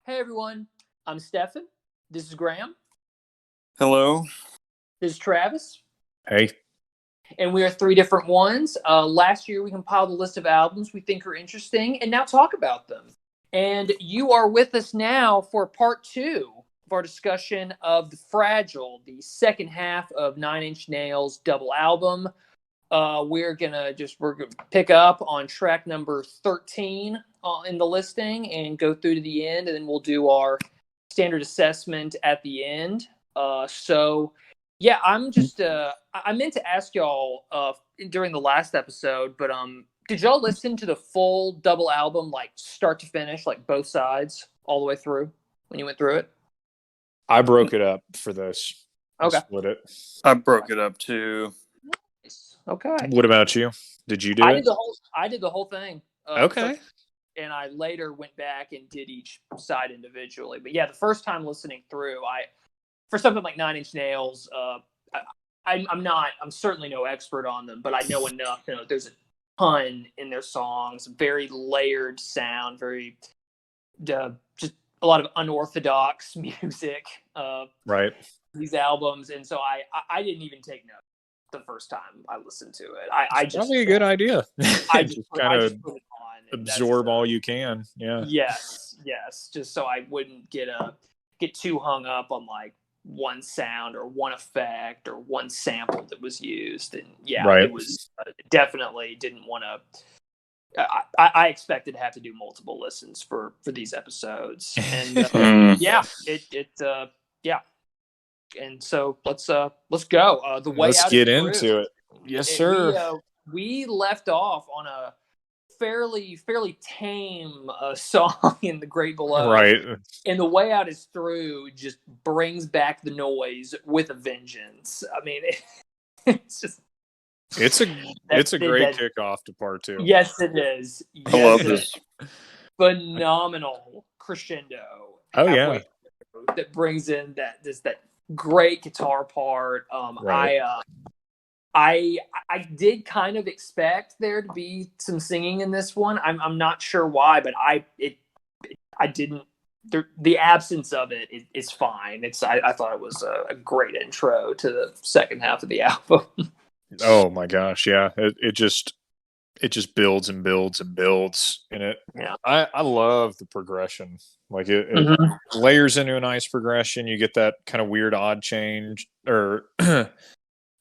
Hey everyone, I'm Stefan. This is Graham. Hello. This is Travis. Hey. And we are three different ones. Last year we compiled a list of albums we think are interesting and now talk about them. And you are with us now for part 2 of our discussion of The Fragile, the second half of Nine Inch Nails' double album. We're gonna pick up on track number 13 in the listing and go through to the end, and then we'll do our standard assessment at the end. I'm just I meant to ask y'all during the last episode, but did y'all listen to the full double album, like start to finish, like both sides all the way through when you went through it? I broke it up for this. Okay. Split it. I broke it up too. Okay. What about you? Did you do I it? did the whole thing. Okay. And I later went back and did each side individually. But yeah, the first time listening through, for something like Nine Inch Nails, I'm certainly no expert on them, but I know enough. You know, there's a ton in their songs, very layered sound, very just a lot of unorthodox music. Right. These albums, and so I didn't even take notes the first time I listened to it. I just probably a good idea. I just kind of put it on absorb all you can. Yeah. Yes. Just so I wouldn't get too hung up on like one sound or one effect or one sample that was used. And It was definitely didn't want to. I expected to have to do multiple listens for these episodes, and And so let's go. The way let's out get is into it. Yes, sir. We left off on a fairly tame song in The Great Below, right? And The Way Out is Through just brings back the noise with a vengeance. I mean, it's a great kickoff to part 2. Yes, it is. I love this. Phenomenal crescendo. Oh yeah, that brings in that great guitar part. Right. I did kind of expect there to be some singing in this one. I'm not sure why, but I didn't. The absence of it is fine. I thought it was a great intro to the second half of the album. Oh my gosh, yeah. It just builds and builds and builds in it. Yeah. I love the progression. Like it layers into a nice progression. You get that kind of weird odd change, or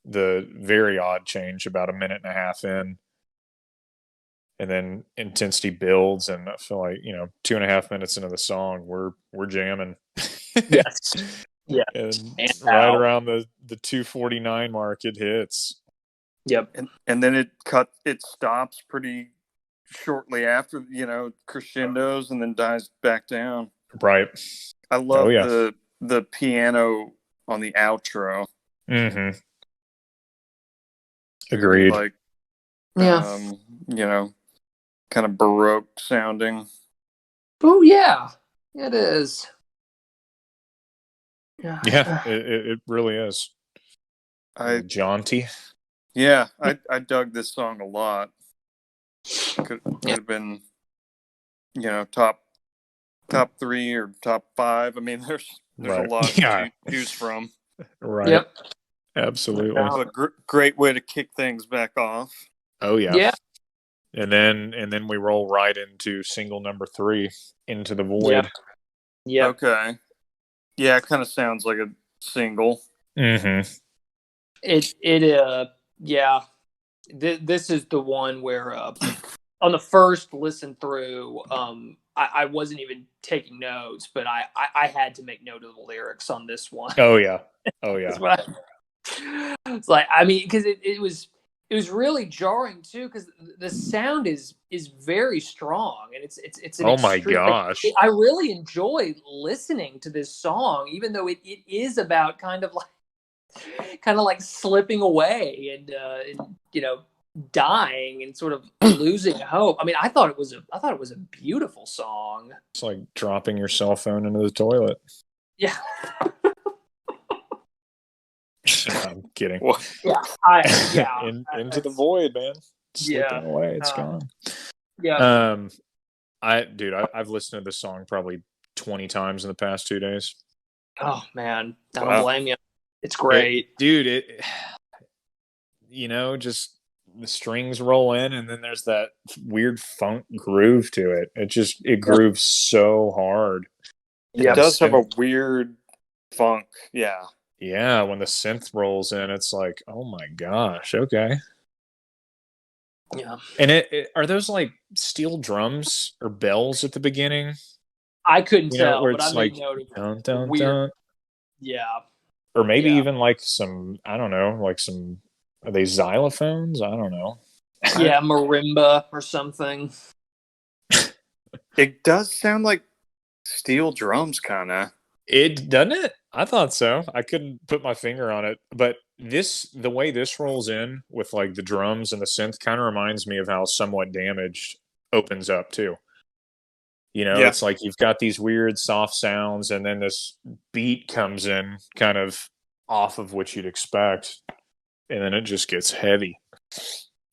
the very odd change about a minute and a half in. And then intensity builds, and I feel like, 2.5 minutes into the song, we're jamming. Yes. Yeah. And right around the 2:49 mark, it hits. Yep. And then it stops pretty shortly after, crescendos, and then dies back down. Right. I love the piano on the outro. Mm-hmm. Agreed. Like, kind of Baroque sounding. Oh yeah, it is. Yeah, it really is. Jaunty. Yeah, I dug this song a lot. Could have been, top 3 or top 5. I mean, there's a lot to choose from. Right. Yep. Absolutely. A great way to kick things back off. Oh yeah. Yeah. And then we roll right into single number 3, Into the Void. Yeah. Okay. Yeah, it kind of sounds like a single. Mm-hmm. This is the one where on the first listen through, I wasn't even taking notes, but I had to make note of the lyrics on this one. Oh yeah. It's like, I mean, because it was really jarring too, because the sound is very strong, and it's an oh my gosh. I really enjoy listening to this song, even though it is about kind of like slipping away and dying and sort of losing hope. I mean, I thought it was a beautiful song. It's like dropping your cell phone into the toilet. Yeah. I'm kidding. Into the void, man. Slipping away, it's gone. Yeah. I've listened to this song probably 20 times in the past 2 days. Oh man, I don't blame you. It's great, Just the strings roll in, and then there's that weird funk groove to it. It grooves so hard. It does have a weird funk, yeah. Yeah, when the synth rolls in, it's like, oh my gosh, okay. Yeah. And are those like steel drums or bells at the beginning? I couldn't tell, where but I it's made like note of dun, the dun, weird. dun. Yeah. Or maybe even like some, I don't know, like some, are they xylophones? I don't know. Yeah, marimba or something. It does sound like steel drums, kind of. It doesn't it? I thought so. I couldn't put my finger on it, but the way this rolls in with like the drums and the synth kind of reminds me of how Somewhat Damaged opens up too. It's like you've got these weird soft sounds, and then this beat comes in kind of off of what you'd expect, and then it just gets heavy.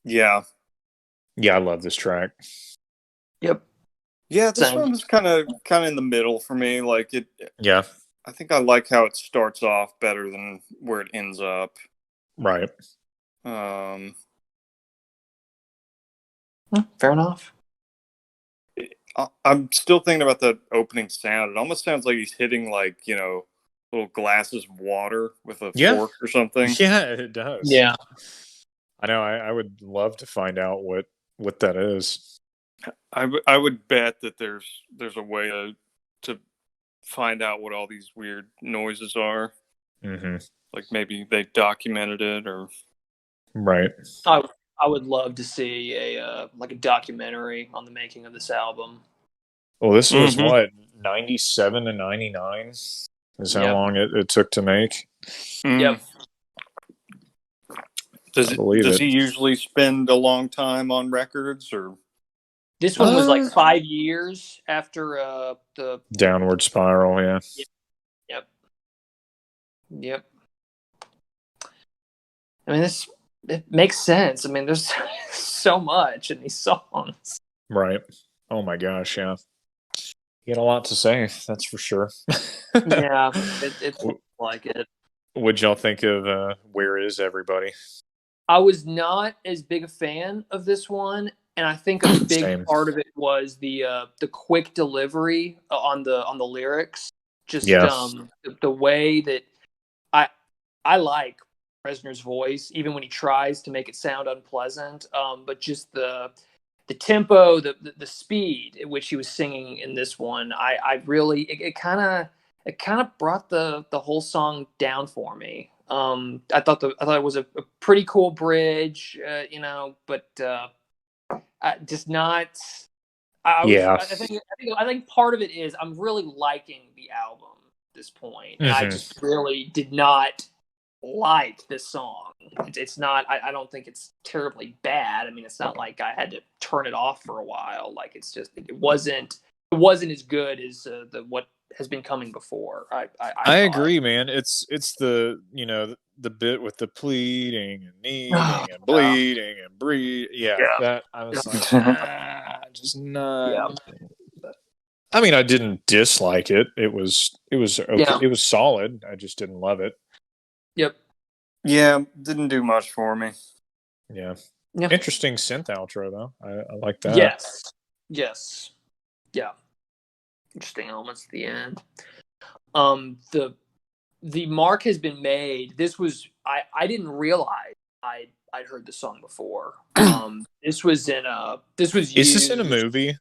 Yeah. Yeah, I love this track. Yep. Yeah, this one was kind of in the middle for me. Like it. Yeah. I think I like how it starts off better than where it ends up. Right. Fair enough. I'm still thinking about the opening sound. It almost sounds like he's hitting little glasses of water with a fork or something. Yeah, it does. Yeah. I know. I would love to find out what that is. I would bet that there's a way to find out what all these weird noises are. Mm-hmm. Like maybe they documented it or. Right. I would love to see a documentary on the making of this album. Well, this was what, 97 to 99 is how long it took to make. Yep. Does he usually spend a long time on records, or this one was like 5 years after the Downward Spiral? Yeah. Yep. I mean, it makes sense. I mean, there's so much in these songs. Right. Oh my gosh, yeah. You got a lot to say, that's for sure. Yeah, it's like it. What'd y'all think of Where Is Everybody? I was not as big a fan of this one, and I think a big part of it was the quick delivery on the lyrics. Just the way that I like Reznor's voice, even when he tries to make it sound unpleasant. But just the tempo, the speed at which he was singing in this one, I really it kind of brought the whole song down for me. I thought it was a pretty cool bridge, but just not. I think part of it is I'm really liking the album at this point, and I just really did not like this song. It's not. I don't think it's terribly bad. I mean, it's not like I had to turn it off for a while. Like it's just it wasn't as good as what has been coming before. I agree, man. It's the the bit with the pleading and needing and bleeding and breathe. Yeah, that I was like, just not. Yeah. I mean, I didn't dislike it. It was okay. Yeah. It was solid. I just didn't love it. Yep. Yeah, didn't do much for me. Yeah. Interesting synth outro though. I like that. Yes. Yeah. Interesting elements at the end. The mark has been made. This was I didn't realize I'd heard the song before. This was used. Is this in a movie?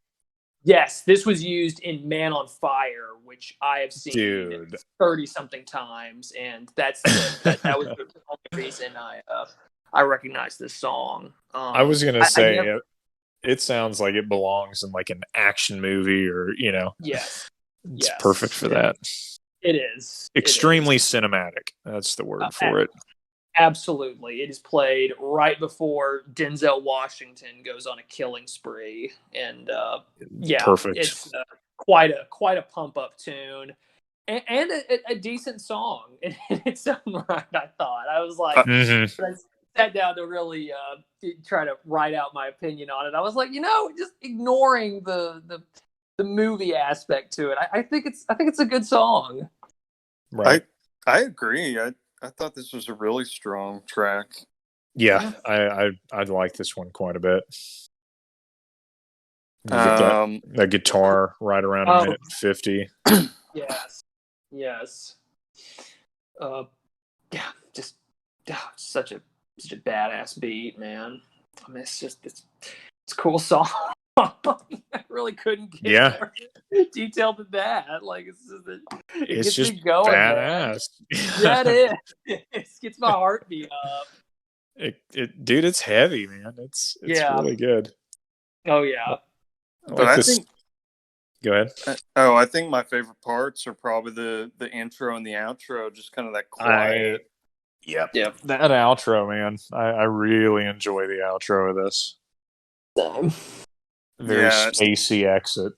Yes, this was used in Man on Fire, which I have seen 30-something times, and that was the only reason I recognized this song. I was gonna say it sounds like it belongs in like an action movie, or Yes, it's perfect for that. It is extremely cinematic. That's the word for it. Absolutely. It is played right before Denzel Washington goes on a killing spree. And perfect. It's quite a pump up tune and a decent song in its own right, I thought. I was like, I sat down to really try to write out my opinion on it. I was like, just ignoring the movie aspect to it. I think it's a good song. Right. I agree. I thought this was a really strong track. Yeah, I like this one quite a bit. You get that guitar right around a minute 50. Yes. Yeah, just such a badass beat, man. I mean, it's a cool song. I really couldn't get more detailed than that. Like it gets just me going, badass. Man. Yeah, it is. It gets my heartbeat up. Dude, it's heavy, man. It's really good. Oh yeah. But I think. Go ahead. I think my favorite parts are probably the intro and the outro. Just kind of that quiet. Yep. That outro, man. I really enjoy the outro of this. Very spacey exit.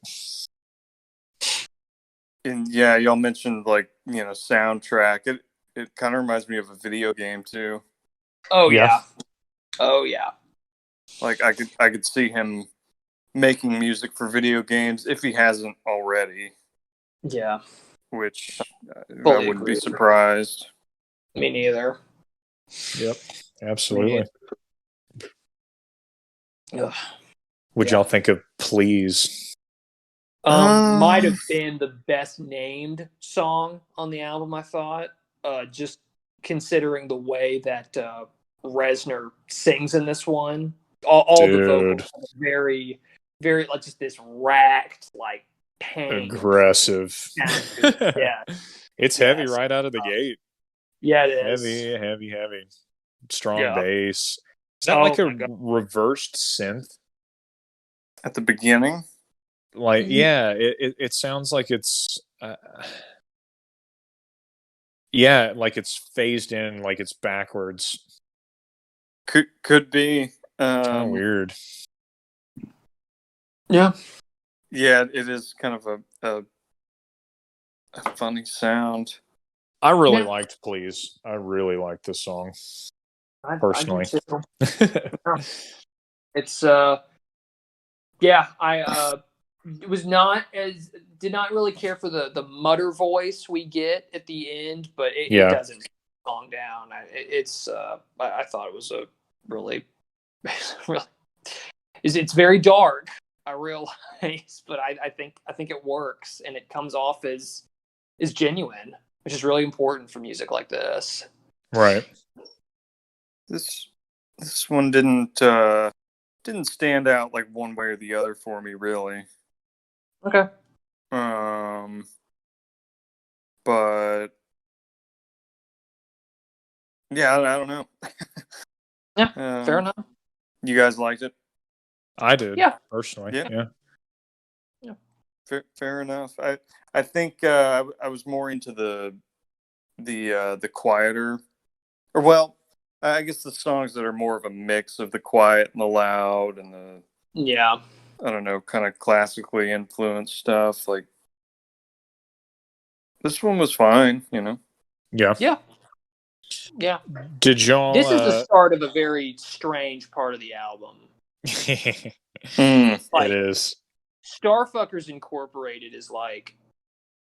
And yeah, y'all mentioned soundtrack. It kind of reminds me of a video game too. Oh yeah. Oh yeah. Like I could see him making music for video games if he hasn't already. Yeah. Which I wouldn't be surprised. Me neither. Yep. Absolutely. Ugh. What'd y'all think of Please? Might have been the best named song on the album, I thought. Just considering the way that Reznor sings in this one. All the vocals are very, very like just this racked, like pain. Aggressive. Yeah. It's heavy right out of the gate. Yeah, it is. Heavy. Strong bass. Is that like a reversed synth? At the beginning? Like, yeah, it sounds like it's... yeah, like it's phased in, like it's backwards. Could be. Kind of weird. Yeah. Yeah, it is kind of a funny sound. I really liked Please. I really liked this song. Personally. It's it was not did not really care for the mutter voice we get at the end, but it doesn't song down. I thought it was a really it's very dark, I realize, but I think it works and it comes off as genuine, which is really important for music like this. Right. This one didn't stand out like one way or the other for me, really. Okay. But yeah, I don't know. Yeah, fair enough. You guys liked it? I did. Yeah, personally. Yeah. Fair enough. I think I was more into the quieter, or well, I guess the songs that are more of a mix of the quiet and the loud and the I don't know, kind of classically influenced stuff. Like this one was fine, you know. Yeah. Did y'all? This is the start of a very strange part of the album. It is. Starfuckers Incorporated is like,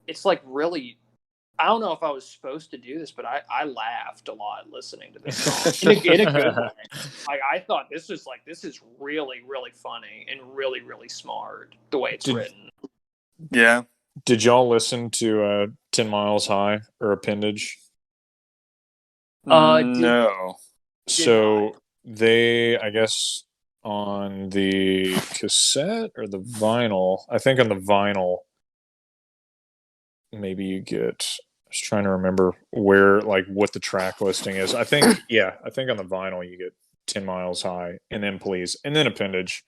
it's like really. I don't know if I was supposed to do this, but I laughed a lot listening to this song in a good way. Like I thought this is really, really funny and really, really smart the way it's written. Yeah. Did y'all listen to 10 Miles High or Appendage? No. So they, I guess, on the cassette or the vinyl, I think on the vinyl, maybe you get... I was trying to remember where, like, what the track listing is. I think on the vinyl you get 10 Miles High and then Please and then Appendage.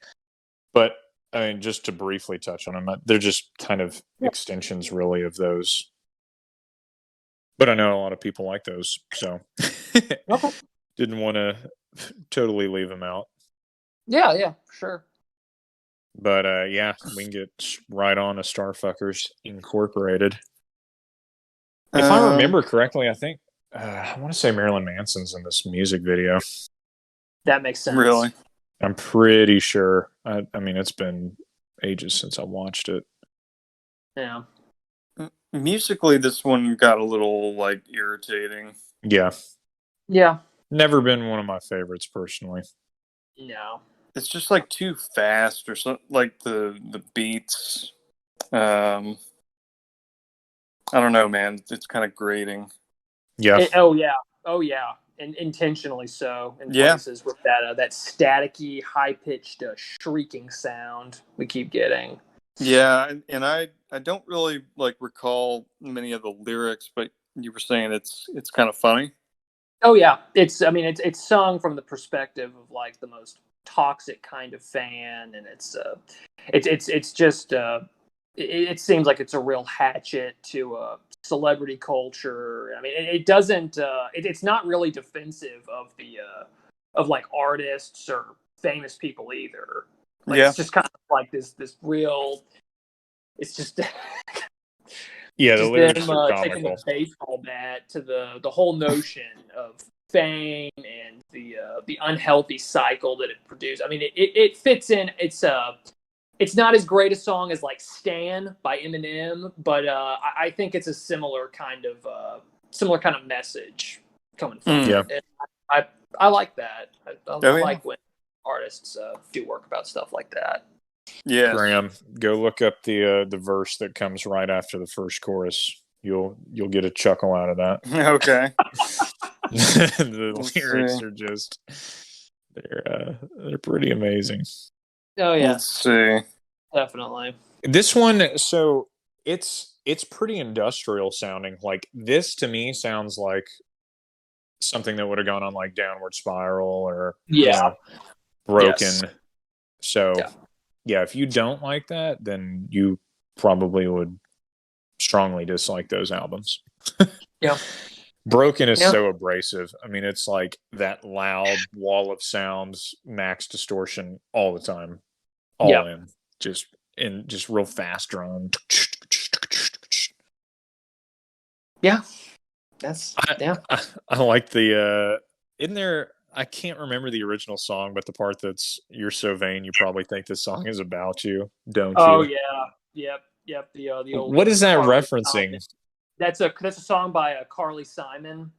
But I mean, just to briefly touch on them, they're just kind of extensions, really, of those. But I know a lot of people like those, so didn't want to totally leave them out. Yeah, sure. But we can get right on to Starfuckers Incorporated. If I remember correctly, I think I want to say Marilyn Manson's in this music video. That makes sense. Really? I'm pretty sure. I mean, it's been ages since I watched it. Yeah. Musically, this one got a little like irritating. Yeah. Yeah. Never been one of my favorites personally. No. It's just like too fast or something. Like the beats. I don't know, man. It's kind of grating. Yeah. Oh yeah, and intentionally so in places with that staticky, high pitched, shrieking sound we keep getting. Yeah, and I don't really like recall many of the lyrics, but you were saying it's kind of funny. Oh yeah, it's sung from the perspective of like the most toxic kind of fan, and it's just it seems like it's a real hatchet to celebrity culture. I mean, it doesn't it's not really defensive of the of like artists or famous people either. Like Yeah, it's just kind of like this real. It's just Yeah, the just lyrics them are taking the comical. baseball bat to the whole notion of fame and the unhealthy cycle that it produced. I mean, it fits in. It's not as great a song as like "Stan" by Eminem, but I think it's a similar kind of message coming from Yeah. it. And I like that. I yeah. like when artists do work about stuff like that. Yes. Graham, go look up the verse that comes right after the first chorus. You'll get a chuckle out of that. Okay. The Let's lyrics see. are just they're pretty amazing. Oh yeah, Let's see. definitely. This one, so it's pretty industrial sounding. Like this to me sounds like something that would have gone on like Downward Spiral or Yeah. Broken. Yes. So Yeah. yeah, if you don't like that, then you probably would strongly dislike those albums. Yeah. Broken is Yeah. so abrasive. I mean, it's like that loud wall of sounds, max distortion all the time, all Yeah. in just real fast drum. Yeah. That's yeah. I like the in there. I can't remember the original song, but the part that's "You're so vain, you probably think this song is about you, don't Oh you?" yeah. Yep. The old What is that Carly Referencing? Simon. That's a song by Carly Simon.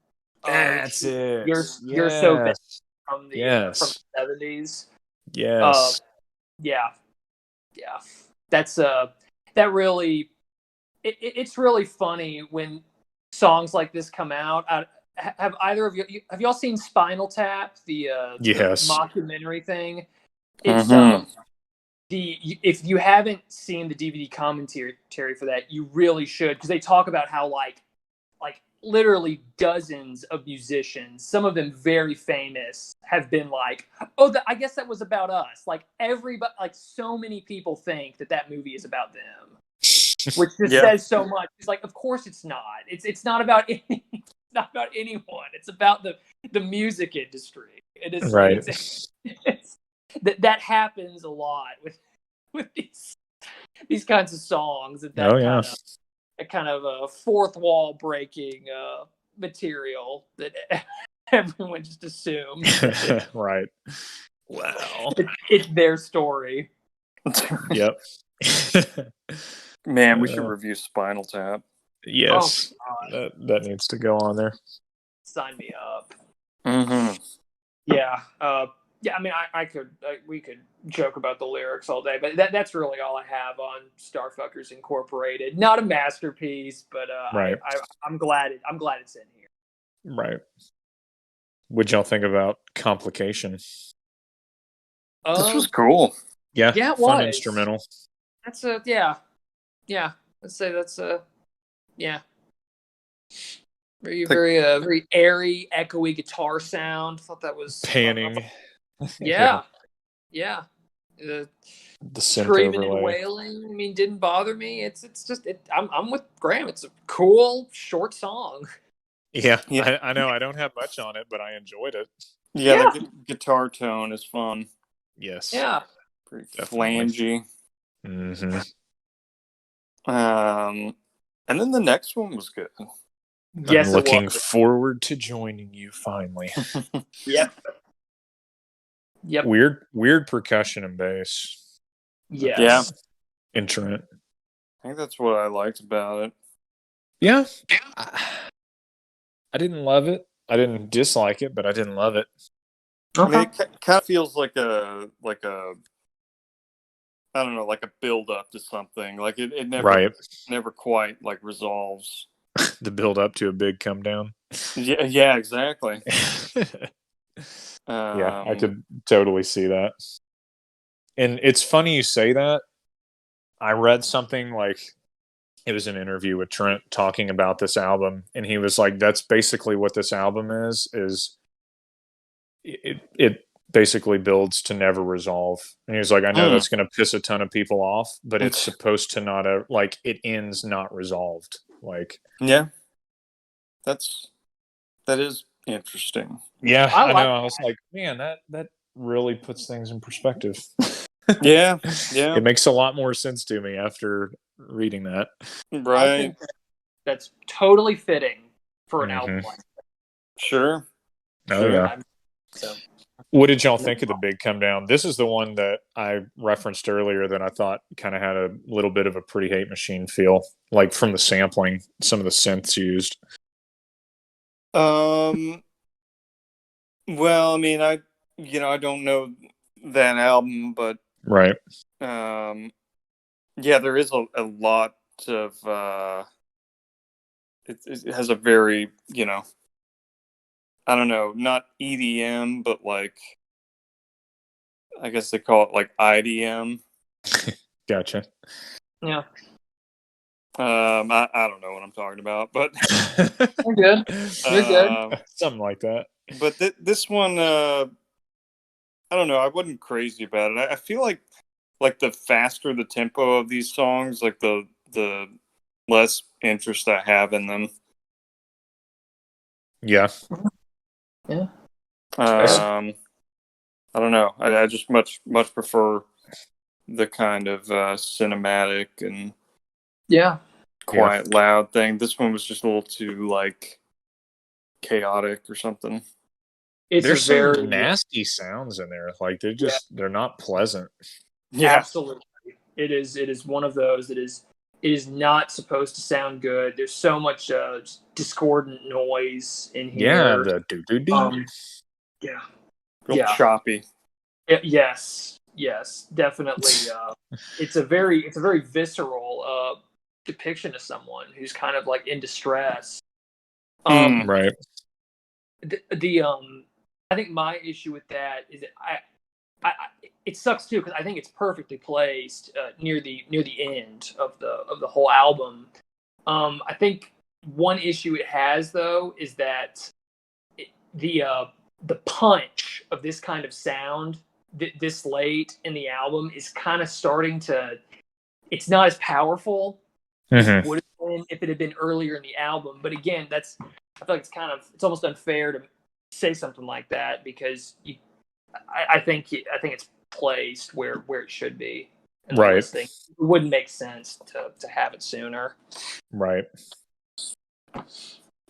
That's it. You're so bad Yes. from Yes. the 70s. Yes. Yeah. Yeah. That's that really it's really funny when songs like this come out. Have either of you have y'all seen Spinal Tap, the Yes. mockumentary thing? It's Mm-hmm. if you haven't seen the DVD commentary for that, you really should, because they talk about how like literally dozens of musicians, some of them very famous, have been like, oh, I guess that was about us. Like everybody, like so many people think that movie is about them, which just says so much. It's like, of course it's not. It's not about it's not about anyone. It's about the music industry. It is Right. it's that happens a lot with these kinds of songs. Oh yeah. Kind of a fourth wall breaking material that everyone just assumes Right. Wow. it's their story. Yep. Man, we should review Spinal Tap. Yes. Oh, that needs to go on there. sign me up. Mm-hmm. Yeah. Yeah, I mean, we could joke about the lyrics all day, but that's really all I have on Starfuckers Incorporated. Not a masterpiece, but Right. I'm glad it's in here. Right. What'd y'all think about Complication? This was cool. Yeah, Yeah, it fun was. instrumental. That's yeah. Let's say that's yeah. Very airy, echoey guitar sound. Thought that was Panning. Yeah. The synth Screaming and overlay. wailing. I mean, didn't bother me. It's just I'm with Graham. It's a cool short song. Yeah. I know I don't have much on it, but I enjoyed it. Yeah. The guitar tone is fun. Yes. Yeah. Pretty Definitely. flangy. Mm-hmm. And then the next one was good. Yes, I'm looking forward to joining you finally. Yep. Weird percussion and bass. Yes. Yeah. Instrument. I think that's what I liked about it. Yeah. I didn't love it. I didn't dislike it, but I didn't love it. I mean, it kind of feels like a I don't know, like a build up to something. Like it never quite like resolves. The build up to a big come down. Yeah, exactly. Yeah, I could totally see that. And it's funny you say that. I read something like it was an interview with Trent talking about this album, and he was like, "That's basically what this album is it basically builds to never resolve." And he was like, "I know that's going to piss a ton of people off, but it's supposed to not like it ends not resolved." Like, yeah, that is interesting. Yeah, I know. I was like, man, that really puts things in perspective. Yeah. It makes a lot more sense to me after reading that. Right. I think that's totally fitting for an album like that. Sure. Oh, yeah. So, what did y'all think of the big come down? This is the one that I referenced earlier that I thought kind of had a little bit of a Pretty Hate Machine feel, like from the sampling, some of the synths used. Well, I mean, I don't know that album, but right. Yeah, there is a lot of it has a very, I don't know, not EDM, but like I guess they call it like IDM. Gotcha. Yeah. I don't know what I'm talking about, but You're good. You're good. Something like that. But this one, I don't know. I wasn't crazy about it. I feel like the faster the tempo of these songs, like the less interest I have in them. Yeah. Yeah. I don't know. I just much prefer the kind of cinematic and quiet, loud thing. This one was just a little too like chaotic or something. There's some nasty sounds in there. Like they're not pleasant. Yeah. Absolutely. It is one of those that is it is not supposed to sound good. There's so much discordant noise in here. Yeah, the do. Yeah. Real choppy. Yes, definitely. It's a very visceral depiction of someone who's kind of like in distress. Right. The I think my issue with that is that I it sucks too because I think it's perfectly placed near the end of the whole album. I think one issue it has though is that the punch of this kind of sound this late in the album is kind of starting to. It's not as powerful as it would have been if it had been earlier in the album. But again, I feel like it's almost unfair to say something like that because I think it's placed where it should be. Right. It wouldn't make sense to have it sooner. Right.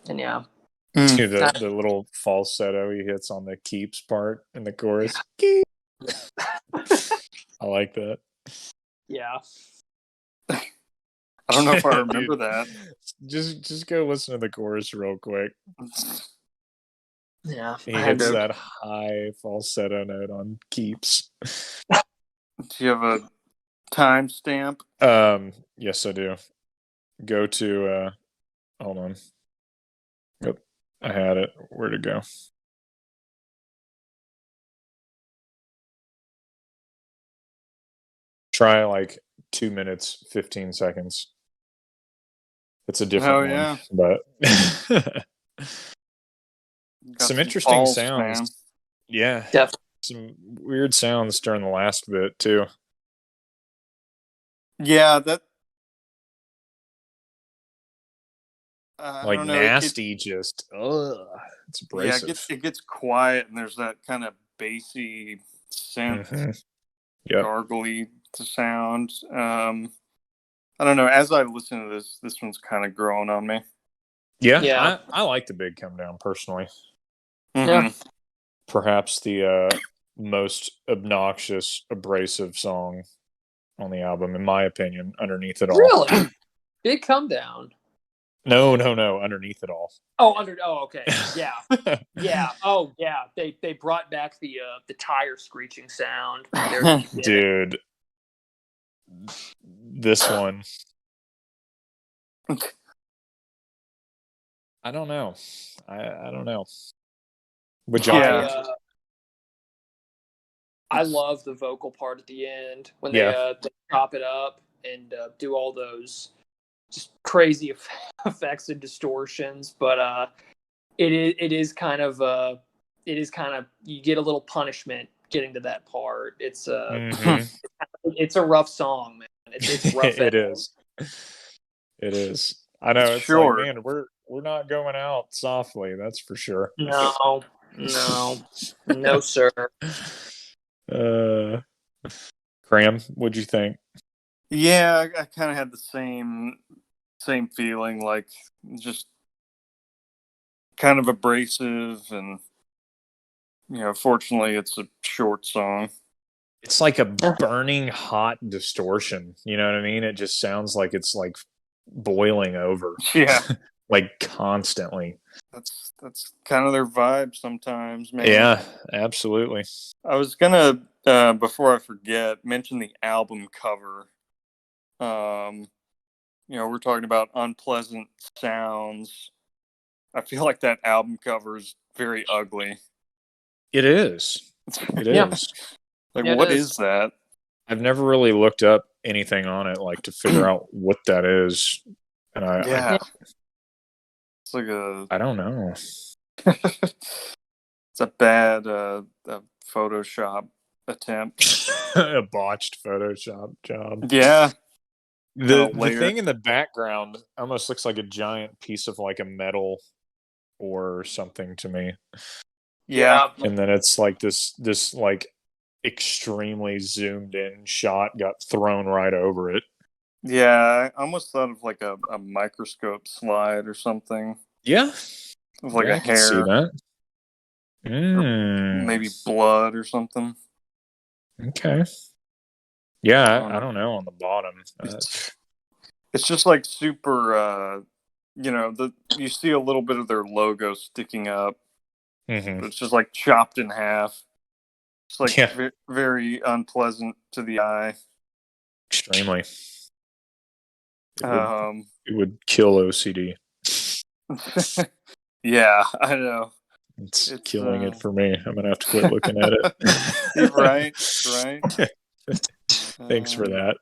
And yeah. Dude, the little falsetto he hits on the keeps part in the chorus. I like that. Yeah. I don't know if I remember that. Just go listen to the chorus real quick. Yeah. He hits that high falsetto note on keeps. Do you have a timestamp? Yes, I do. Go to hold on. Yep. I had it. Where'd it go? Try like 2 minutes, 15 seconds. It's a different one, but some interesting sounds. Man. Yeah. Definitely. Some weird sounds during the last bit too. Yeah, that like I don't know, nasty, just it's abrasive. Yeah, it gets quiet, and there's that kind of bassy synth, gargly to sound. I don't know. As I listen to this one's kind of growing on me. Yeah. I like the big come down personally. Yeah. Perhaps the most obnoxious, abrasive song on the album, in my opinion. Underneath it all, Really big come down. no, underneath it all. Oh, okay, yeah, yeah. Oh, yeah. They brought back the tire screeching sound. Dude, this one, I don't know. I don't know. Would y'all think? I love the vocal part at the end when they chop it up and do all those just crazy effects and distortions. But it is kind of you get a little punishment getting to that part. It's it's a rough song, man. It's rough. It is. It is. I know. It's like, man, we're not going out softly. That's for sure. No, sir. Graham, what'd you think? Yeah, I kind of had the same feeling, like just kind of abrasive, and fortunately it's a short song. It's like a burning hot distortion. You know what I mean? It just sounds like it's like boiling over. Yeah. Like constantly. That's kind of their vibe sometimes, man. Yeah, absolutely. I was gonna before I forget, mention the album cover. We're talking about unpleasant sounds. I feel like that album cover is very ugly. It is. It is. Like, what is that? I've never really looked up anything on it, like to figure out what that is. And it's like I don't know. It's a bad Photoshop attempt. A botched Photoshop job. Yeah. The thing in the background almost looks like a giant piece of like a metal or something to me. Yeah. And then it's like this like extremely zoomed in shot got thrown right over it. Yeah, I almost thought of like a microscope slide or something. Yeah. Of like I a can see hair. that. Maybe blood or something. Okay. Yeah, I don't know on the bottom. It's just like super, you see a little bit of their logo sticking up. Mm-hmm. It's just like chopped in half. It's like very unpleasant to the eye. Extremely. It would kill OCD. Yeah, I know. It's killing it for me. I'm gonna have to quit looking at it. Right. Thanks for that.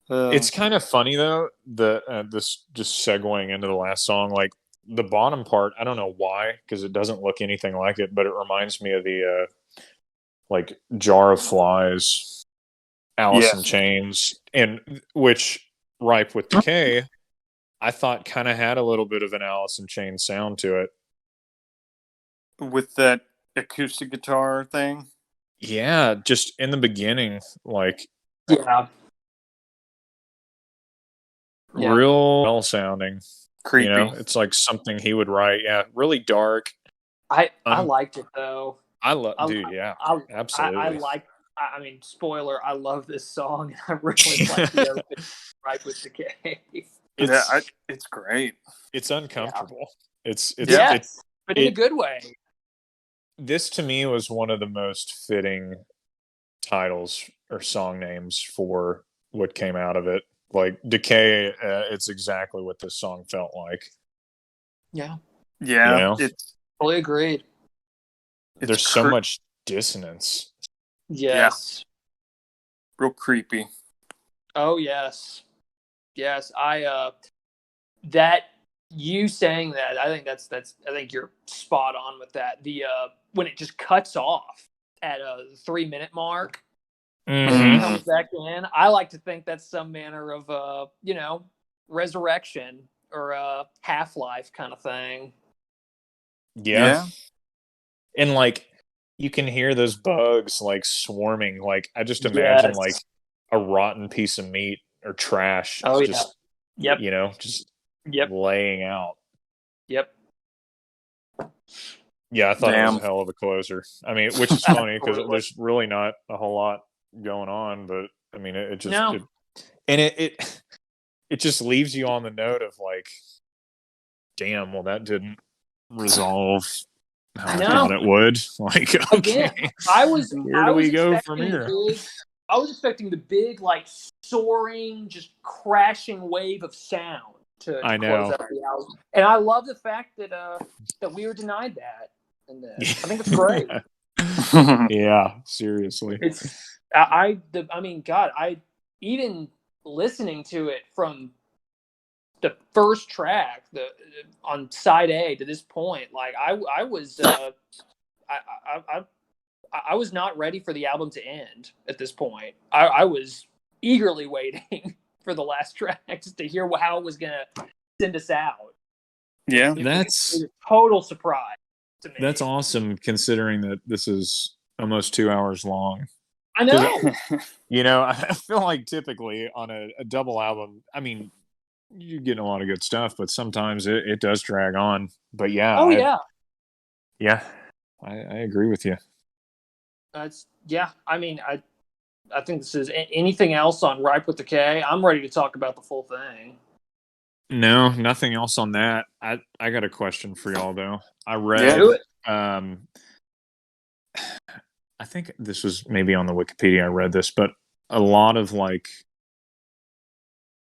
It's kind of funny though that this just segueing into the last song, like the bottom part. I don't know why, because it doesn't look anything like it, but it reminds me of the like Jar of Flies, Alice in Chains, and which Ripe with Decay, I thought kind of had a little bit of an Alice in Chains sound to it. With that acoustic guitar thing? Yeah, just in the beginning, like real well sounding. Creepy. It's like something he would write. Yeah, really dark. I liked it though. Absolutely. I mean, spoiler, I love this song. I really like the opening Ripe with Decay. It's great. It's uncomfortable. It's but in a good way. This to me was one of the most fitting titles or song names for what came out of it. Like Decay, it's exactly what this song felt like. Yeah. It's totally agreed. There's so much dissonance. Yes. Yeah. Real creepy. Oh yes. That you saying that, I think I think you're spot on with that. The when it just cuts off at a 3-minute mark, comes back in. I like to think that's some manner of resurrection or Half-Life kind of thing. Yeah. And like you can hear those bugs like swarming. Like I just imagine like a rotten piece of meat or trash. Just laying out. Yep. Yeah, I thought it was a hell of a closer. I mean, which is funny because there's really not a whole lot going on, but I mean, it just No. it just leaves you on the note of like, damn, well, that didn't resolve how I thought it would. Like, Again, okay, I was where do we go from expecting here? I was expecting the big, like, soaring, just crashing wave of sound to I close know. out the album, and I love the fact that we were denied that in this. I think it's great. Yeah, seriously. It's I mean, God, I even listening to it from the first track, on side A to this point, like I was I was not ready for the album to end at this point. I was eagerly waiting for the last tracks to hear how it was gonna send us out. Yeah, It was a total surprise to me. That's awesome, considering that this is almost 2 hours long. I know. You know, I feel like typically on a double album, I mean, you're getting a lot of good stuff, but sometimes it does drag on. But yeah, Oh yeah. I agree with you. Yeah. I mean, I think this is anything else on Ripe with the K. I'm ready to talk about the full thing. No, nothing else on that. I got a question for y'all though. I read Do it. I think this was maybe on the Wikipedia I read this, but a lot of like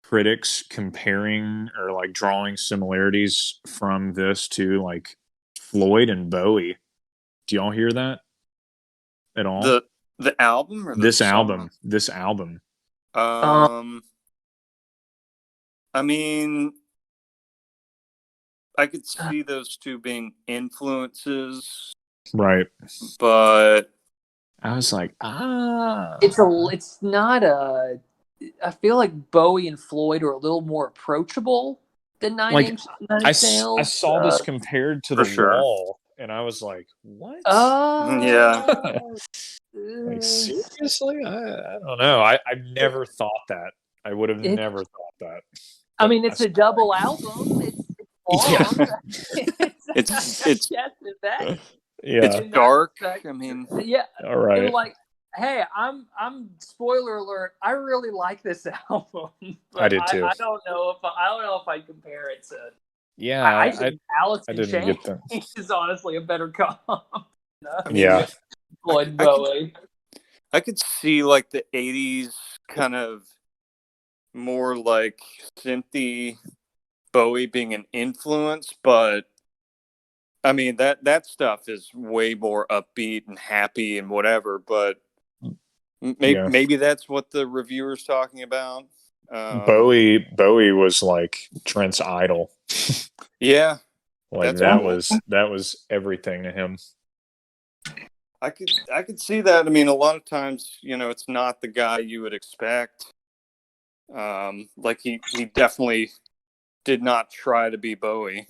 critics comparing or like drawing similarities from this to like Floyd and Bowie. Do y'all hear that at all? The album or the This song? album. I mean, I could see those two being influences, Right. but I was like, It's not a. I feel like Bowie and Floyd are a little more approachable than Nine like Inch I Nails. saw this compared to for The sure. Wall, and I was like, what? Yeah. Like, seriously? I don't know. I've never thought that. I would have never thought that. I But mean, it's a double album. It's long. It's Yes, that. yeah. it's dark. I mean, Yeah. All right. And like, hey, I'm spoiler alert. I really like this album, but I did too. I don't know if I compare it to. Yeah, I think Alice I in didn't Chains get them. is honestly a better comp. I mean, Floyd Bowie. I could see like the '80s kind of more like synthy Bowie being an influence, but I mean that stuff is way more upbeat and happy and whatever. But maybe that's what the reviewer's talking about. Bowie was like Trent's idol. Yeah, Like that's that was everything to him. I could see that. I mean, a lot of times, it's not the guy you would expect. Like he definitely did not try to be Bowie,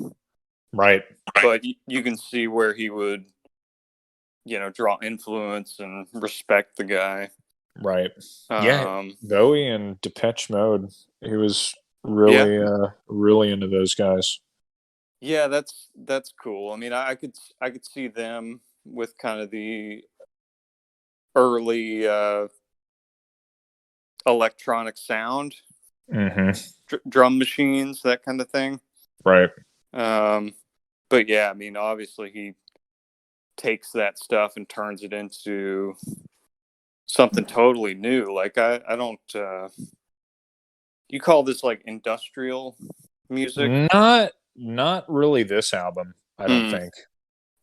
right? But you can see where he would, draw influence and respect the guy. Right. Yeah. Bowie and Depeche Mode. He was really, really into those guys. Yeah, that's cool. I mean, I could see them with kind of the early electronic sound, drum machines, that kind of thing. Right. But yeah, I mean, obviously he takes that stuff and turns it into something totally new. Like I don't. You call this like industrial music? Not really this album. I don't think.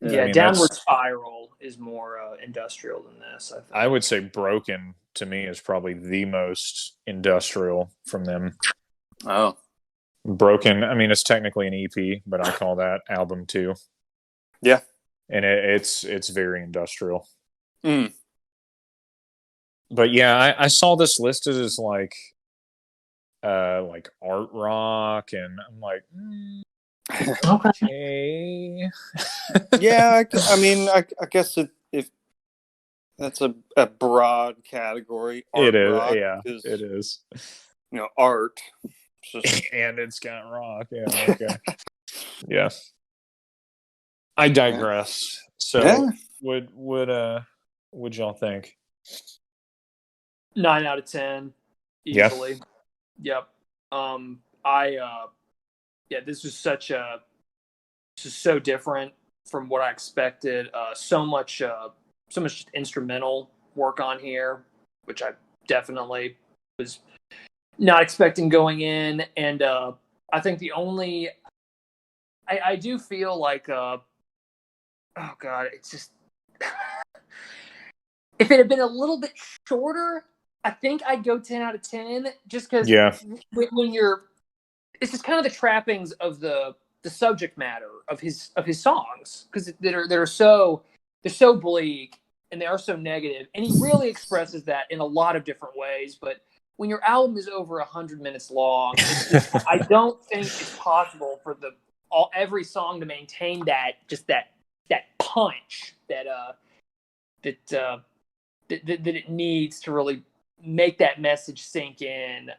Yeah, I mean, Downward Spiral is more industrial than this. I think. I would say Broken to me is probably the most industrial from them. Oh, Broken. I mean, it's technically an EP, but I call that album too. Yeah, and it's very industrial. Mm. But yeah, I saw this listed as like art rock, and I'm like, okay. Yeah, I mean, I guess if that's a broad category, art it is. rock, Yeah, it is. Art, and it's got rock. Yeah, okay. Yeah. I digress. So, would y'all think? 9 out of 10, easily. Yeah. Yep. This was so different from what I expected. So much instrumental work on here, which I definitely was not expecting going in. And I think I do feel like, oh God, it's just, if it had been a little bit shorter, I think I'd go 10 out of 10, just because Yeah. when you're, it's just kind of the trappings of the subject matter of his songs, because they're so bleak and they are so negative, and he really expresses that in a lot of different ways. But when your album is over 100 minutes long, it's just, I don't think it's possible for every song to maintain that punch that it needs to really make that message sink in.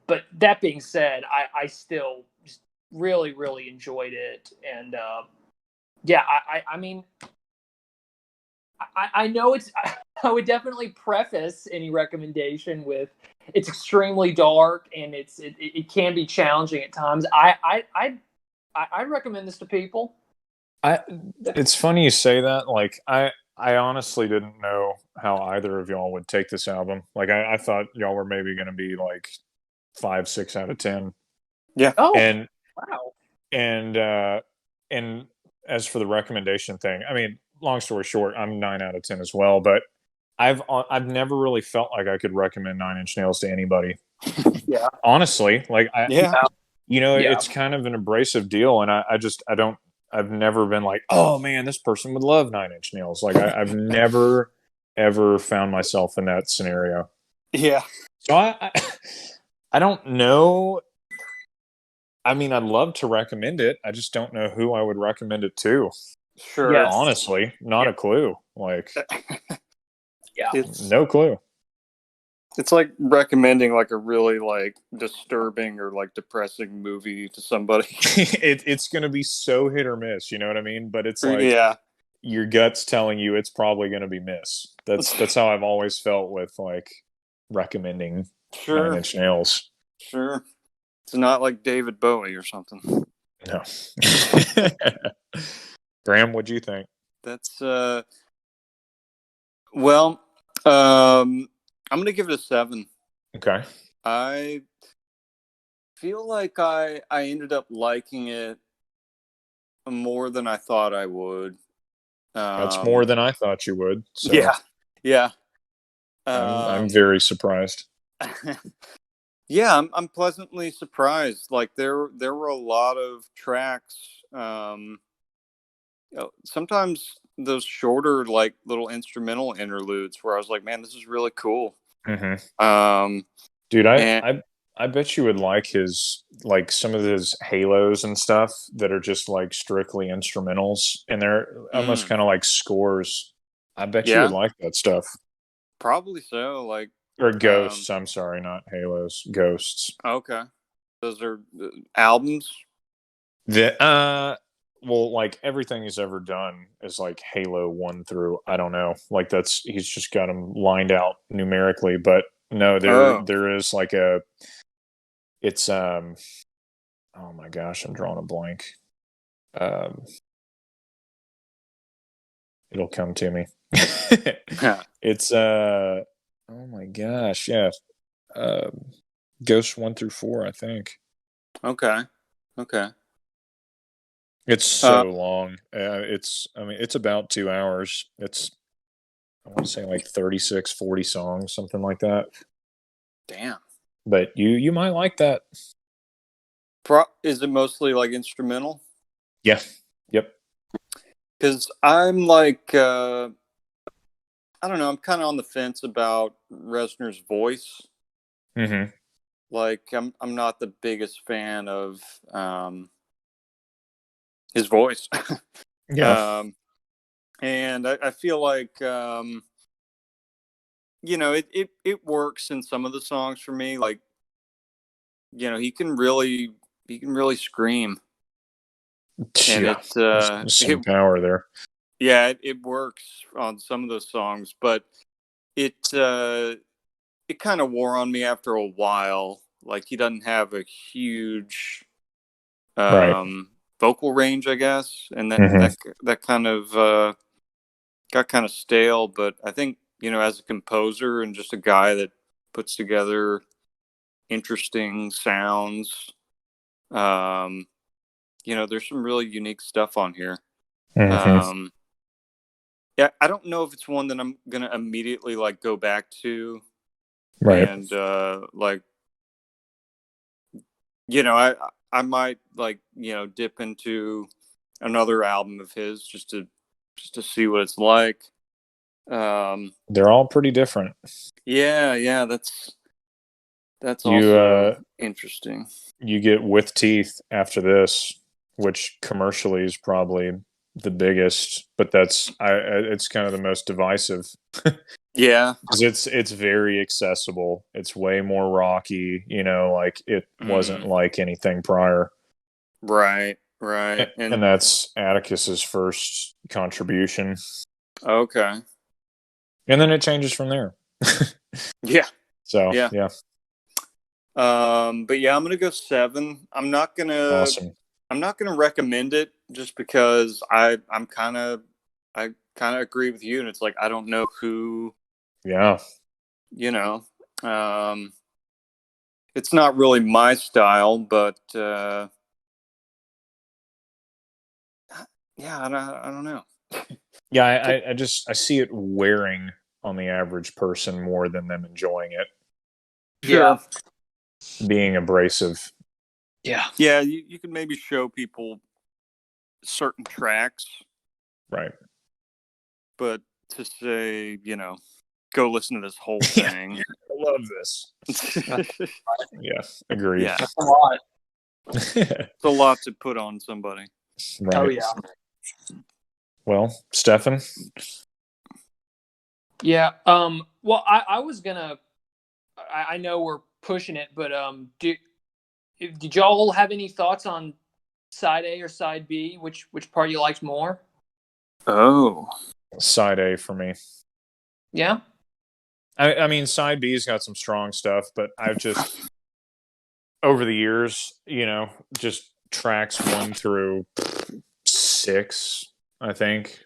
But that being said, I still just really, really enjoyed it. And I mean, I know it's, I would definitely preface any recommendation with, it's extremely dark and it can be challenging at times. I'd recommend this to people. It's funny you say that. Like, I honestly didn't know how either of y'all would take this album. Like, I thought y'all were maybe going to be like 5, 6 out of 10. Yeah. Oh, And wow. and as for the recommendation thing, I mean, long story short, I'm 9 out of 10 as well. But I've never really felt like I could recommend Nine Inch Nails to anybody. Yeah. Honestly, like Yeah. it's kind of an abrasive deal, and I don't. I've never been like, oh man, this person would love Nine Inch Nails. Like, I've never ever found myself in that scenario. Yeah. So I don't know. I mean, I'd love to recommend it. I just don't know who I would recommend it to. Sure. Yes. Honestly, not a clue. Like, Yeah. no clue. It's like recommending like a really like disturbing or like depressing movie to somebody. It's going to be so hit or miss, you know what I mean? But it's like, Yeah. your gut's telling you it's probably going to be miss. That's how I've always felt with like recommending Sure. 9 Inch Nails. Sure. It's not like David Bowie or something. No. Graham, what'd you think? That's well, I'm gonna give it a 7. Okay. I feel like I ended up liking it more than I thought I would. That's more than I thought you would. So Yeah. I'm very surprised. Yeah, I'm pleasantly surprised. Like there were a lot of tracks. Sometimes those shorter, like little instrumental interludes, where I was like, "Man, this is really cool." Mm-hmm. Dude, And I bet you would like like some of his halos and stuff that are just like strictly instrumentals, and they're almost kind of like scores. I bet you would like that stuff. probably so. Like Or ghosts. I'm sorry, not halos. Ghosts. okay, those are albums. Well, like everything he's ever done is like Halo 1 through, I don't know. Like he's just got them lined out numerically, but no, there is like it's oh my gosh, I'm drawing a blank. Um It'll come to me. It's oh my gosh, yeah. Ghost 1 through 4, I think. Okay. It's so long. I mean, it's about 2 hours. I want to say like 36, 40 songs, something like that. Damn. But you might like that. Is it mostly like instrumental? Yeah. Yep. Because I'm like, I don't know. I'm kind of on the fence about Reznor's voice. Mm-hmm. Like, I'm not the biggest fan of his voice. Yeah. And I feel like, it works in some of the songs for me. Like, he can really scream. And There's some power there. Yeah, it works on some of those songs, but it it kind of wore on me after a while. Like he doesn't have a huge vocal range, I guess, and that kind of got kind of stale. But I think, as a composer and just a guy that puts together interesting sounds, there's some really unique stuff on here. Yeah, I don't know if it's one that I'm gonna immediately like go back to, and I might like dip into another album of his just to see what it's like. They're all pretty different. Yeah, that's also interesting. You get With Teeth after this, which commercially is probably the biggest, but it's kind of the most divisive. Yeah, because it's very accessible. It's way more rocky. Like it wasn't like anything prior. Right. And that's Atticus's first contribution. Okay. And then it changes from there. Yeah. So yeah. But yeah, I'm gonna go 7. I'm not gonna recommend it just because I kind of agree with you, and it's like I don't know who. Yeah. It's not really my style, but yeah, I don't know. Yeah, I see it wearing on the average person more than them enjoying it. Sure. Yeah. Being abrasive. Yeah. Yeah, you can maybe show people certain tracks. Right. But to say, go listen to this whole thing. I love this. Yeah, agreed. Yeah, that's a lot. It's a lot to put on somebody. Right. Oh, yeah. Well, Stefan? Yeah. Well, I was gonna. I know we're pushing it, but did y'all have any thoughts on side A or side B? Which part you liked more? Oh, side A for me. Yeah. I mean, side B's got some strong stuff, but I've just over the years, just tracks 1 through 6, I think,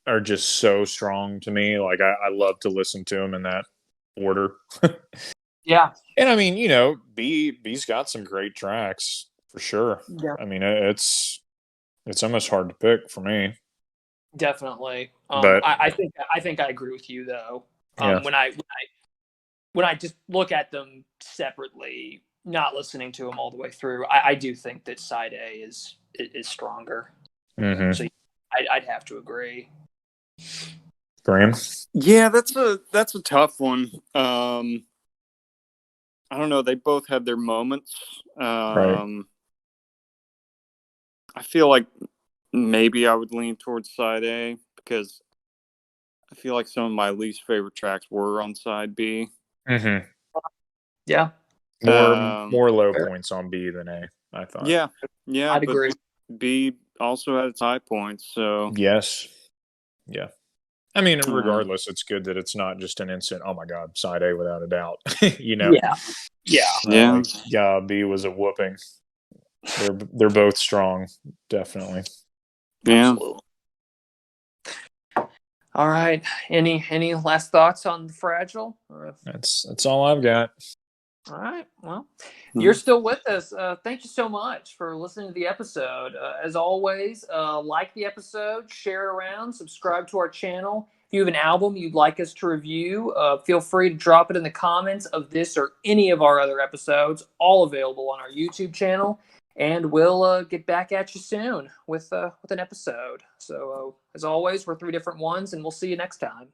are just so strong to me. Like I love to listen to them in that order. Yeah. And I mean, B's got some great tracks for sure. Yeah. I mean, it's almost hard to pick for me. Definitely. But I think I agree with you though. Yeah. When I just look at them separately, not listening to them all the way through, I do think that side A is stronger. Mm-hmm. So I'd have to agree. Graham? Yeah, that's a tough one. I don't know. They both had their moments. Right. I feel like maybe I would lean towards side A because I feel like some of my least favorite tracks were on side B. Mm-hmm. Yeah. More low points on B than A, I thought. Yeah. I'd agree. B also had its high points, so yes. Yeah. I mean, regardless, it's good that it's not just an instant, oh my God, side A without a doubt. Yeah. Yeah. B was a whooping. They're both strong, definitely. Yeah. Absolutely. All right. Any last thoughts on the Fragile? That's all I've got. All right. Well, you're still with us. Thank you so much for listening to the episode. As always, like the episode, share it around, subscribe to our channel. If you have an album you'd like us to review, feel free to drop it in the comments of this or any of our other episodes, all available on our YouTube channel. And we'll get back at you soon with an episode. So, as always, we're 3 different ones, and we'll see you next time.